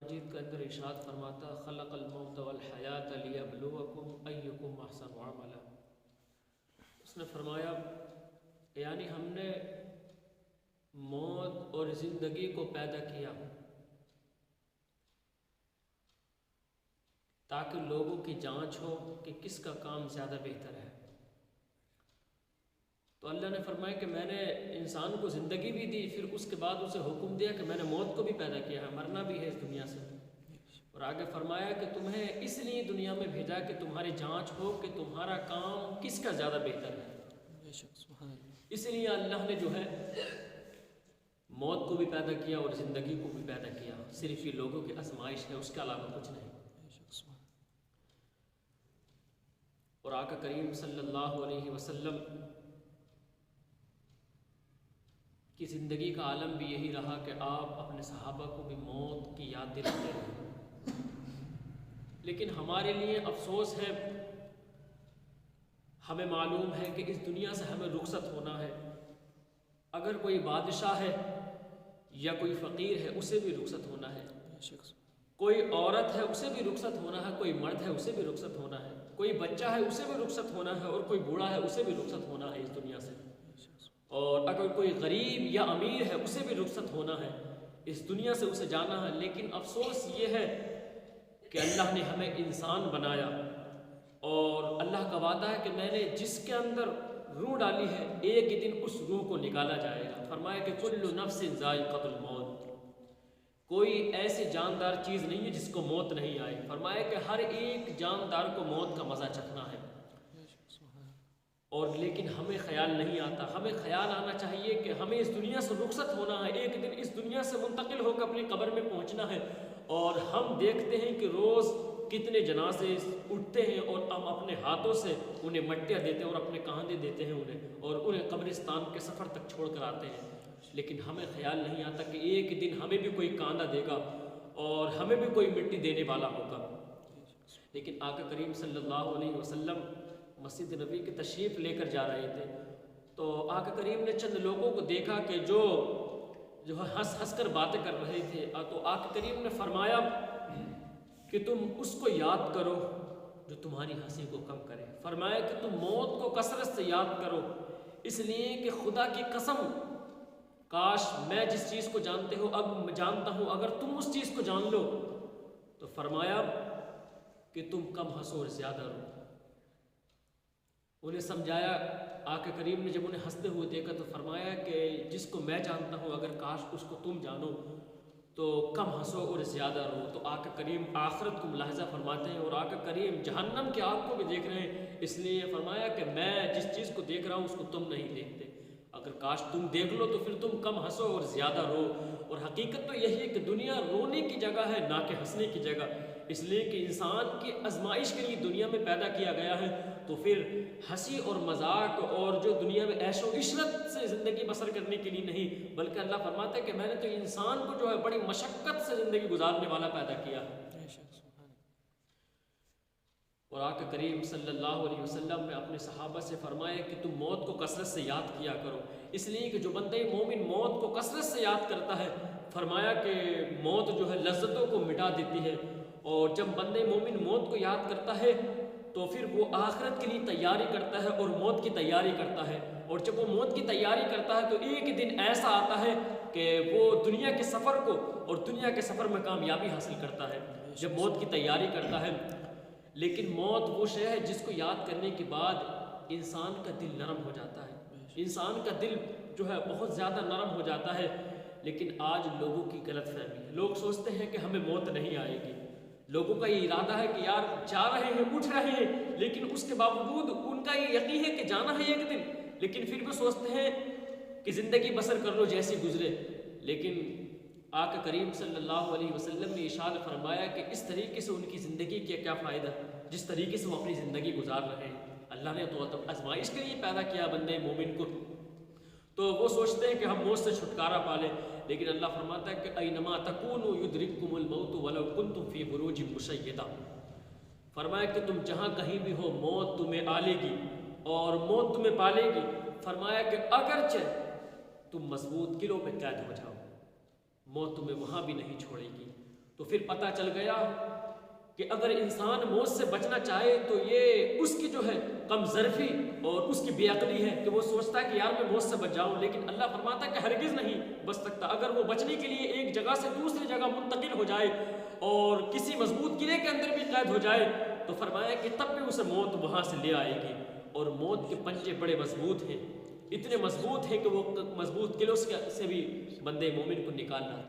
مجید کے اندر ارشاد فرماتا خلق الموت والحیات لیبلوکم ایکم احسن عملا. اس نے فرمایا یعنی ہم نے موت اور زندگی کو پیدا کیا تاکہ لوگوں کی جانچ ہو کہ کس کا کام زیادہ بہتر ہے. تو اللہ نے فرمایا کہ میں نے انسان کو زندگی بھی دی، پھر اس کے بعد اسے حکم دیا کہ میں نے موت کو بھی پیدا کیا ہے، مرنا بھی ہے اس دنیا سے. اور آگے فرمایا کہ تمہیں اس لیے دنیا میں بھیجا کہ تمہاری جانچ ہو کہ تمہارا کام کس کا زیادہ بہتر ہے. اس لیے اللہ نے جو ہے موت کو بھی پیدا کیا اور زندگی کو بھی پیدا کیا. صرف یہ لوگوں کی آزمائش ہے، اس کے علاوہ کچھ نہیں. اور آقا کریم صلی اللہ علیہ وسلم کی زندگی کا عالم بھی یہی رہا کہ آپ اپنے صحابہ کو بھی موت کی یاد دلاتے رہے. لیکن ہمارے لیے افسوس ہے، ہمیں معلوم ہے کہ اس دنیا سے ہمیں رخصت ہونا ہے. اگر کوئی بادشاہ ہے یا کوئی فقیر ہے اسے بھی رخصت ہونا ہے، کوئی عورت ہے اسے بھی رخصت ہونا ہے، کوئی مرد ہے اسے بھی رخصت ہونا ہے، کوئی بچہ ہے اسے بھی رخصت ہونا ہے، اور کوئی بوڑھا ہے اسے بھی رخصت ہونا ہے اس دنیا سے. اور اگر کوئی غریب یا امیر ہے اسے بھی رخصت ہونا ہے، اس دنیا سے اسے جانا ہے. لیکن افسوس یہ ہے کہ اللہ نے ہمیں انسان بنایا اور اللہ کا وعدہ ہے کہ میں نے جس کے اندر روح ڈالی ہے ایک ہی دن اس روح کو نکالا جائے گا. فرمایا کہ کل نفس ذائقۃ الموت، کوئی ایسی جاندار چیز نہیں ہے جس کو موت نہیں آئے. فرمایا کہ ہر ایک جاندار کو موت کا مزہ چکھنا ہے. اور لیکن ہمیں خیال نہیں آتا. ہمیں خیال آنا چاہیے کہ ہمیں اس دنیا سے رخصت ہونا ہے، ایک دن اس دنیا سے منتقل ہو کر اپنی قبر میں پہنچنا ہے. اور ہم دیکھتے ہیں کہ روز کتنے جنازے اٹھتے ہیں اور ہم اپنے ہاتھوں سے انہیں مٹیاں دیتے ہیں اور اپنے کاندھے دیتے ہیں اور انہیں قبرستان کے سفر تک چھوڑ کر آتے ہیں. لیکن ہمیں خیال نہیں آتا کہ ایک دن ہمیں بھی کوئی کاندھا دے گا اور ہمیں بھی کوئی مٹی دینے والا ہوگا. لیکن آقا کریم صلی اللہ علیہ وسلم مسجد نبی کی تشریف لے کر جا رہے تھے تو آقا کریم نے چند لوگوں کو دیکھا کہ جو ہنس ہنس کر باتیں کر رہے تھے. تو آقا کریم نے فرمایا کہ تم اس کو یاد کرو جو تمہاری ہنسی کو کم کرے. فرمایا کہ تم موت کو کثرت سے یاد کرو، اس لیے کہ خدا کی قسم کاش میں جس چیز کو جانتے ہو اب میں جانتا ہوں اگر تم اس چیز کو جان لو. تو فرمایا کہ تم کم ہنسو اور زیادہ رو. انہیں سمجھایا. آقا کریم نے جب انہیں ہنستے ہوئے دیکھا تو فرمایا کہ جس کو میں جانتا ہوں اگر کاش اس کو تم جانو تو کم ہنسو اور زیادہ رو. تو آقا کریم آخرت کو ملاحظہ فرماتے ہیں اور آقا کریم جہنم کی آگ کو بھی دیکھ رہے ہیں، اس لیے فرمایا کہ میں جس چیز کو دیکھ رہا ہوں اس کو تم نہیں دیکھتے. اگر کاش تم دیکھ لو تو پھر تم کم ہنسو اور زیادہ رو. اور حقیقت تو یہی ہے کہ دنیا رونے کی جگہ ہے نہ کہ ہنسنے کی جگہ، اس لیے کہ انسان کی آزمائش کے لیے دنیا میں پیدا کیا گیا ہے. تو پھر ہنسی اور مذاق اور جو دنیا میں عیش و عشرت سے زندگی بسر کرنے کے لیے نہیں، بلکہ اللہ فرماتا ہے کہ میں نے تو انسان کو جو ہے بڑی مشقت سے زندگی گزارنے والا پیدا کیا ہے. اور آقا کریم صلی اللہ علیہ وسلم نے اپنے صحابہ سے فرمایا کہ تم موت کو کثرت سے یاد کیا کرو، اس لیے کہ جو بندہ مومن موت کو کثرت سے یاد کرتا ہے فرمایا کہ موت جو ہے لذتوں کو مٹا دیتی ہے. اور جب بندہ مومن موت کو یاد کرتا ہے تو پھر وہ آخرت کے لیے تیاری کرتا ہے اور موت کی تیاری کرتا ہے. اور جب وہ موت کی تیاری کرتا ہے تو ایک دن ایسا آتا ہے کہ وہ دنیا کے سفر کو اور دنیا کے سفر میں کامیابی حاصل کرتا ہے جب موت کی تیاری کرتا ہے. لیکن موت وہ شے ہے جس کو یاد کرنے کے بعد انسان کا دل نرم ہو جاتا ہے، انسان کا دل جو ہے بہت زیادہ نرم ہو جاتا ہے. لیکن آج لوگوں کی غلط فہمی ہے، لوگ سوچتے ہیں کہ ہمیں موت نہیں آئے گی. لوگوں کا یہ ارادہ ہے کہ یار جا رہے ہیں اٹھ رہے ہیں، لیکن اس کے باوجود ان کا یہ یقین ہے کہ جانا ہے ایک دن، لیکن پھر بھی سوچتے ہیں کہ زندگی بسر کر لو جیسی گزرے. لیکن آقا کریم صلی اللہ علیہ وسلم نے ارشاد فرمایا کہ اس طریقے سے ان کی زندگی کا کیا فائدہ جس طریقے سے وہ اپنی زندگی گزار رہے ہیں. اللہ نے تو آزمائش کے لیے پیدا کیا بندے مومن کو، تو وہ سوچتے ہیں کہ ہم موت سے چھٹکارا پا لیں. لیکن اللہ فرماتا ہے کہ اینما تکونوا یدرککم الموت ولو کنتم فی بروج مشیدہ. فرمایا کہ تم جہاں کہیں بھی ہو موت تمہیں آلے گی اور موت تمہیں پالے گی. فرمایا کہ اگرچہ تم مضبوط قلعوں میں قید ہو جاؤ موت تمہیں وہاں بھی نہیں چھوڑے گی. تو پھر پتہ چل گیا کہ اگر انسان موت سے بچنا چاہے تو یہ اس کی جو ہے کم ظرفی اور اس کی بے عقلی ہے کہ وہ سوچتا ہے کہ یار میں موت سے بچ جاؤں، لیکن اللہ فرماتا ہے کہ ہرگز نہیں بچ سکتا۔ اگر وہ بچنے کے لیے ایک جگہ سے دوسری جگہ منتقل ہو جائے اور کسی مضبوط قلعے کے اندر بھی قید ہو جائے تو فرمایا کہ تب بھی اسے موت وہاں سے لے آئے گی، اور موت کے پنجے بڑے مضبوط ہیں، اتنے مضبوط ہیں کہ وہ مضبوط قلعوں سے بھی بندے مومن کو نکالنا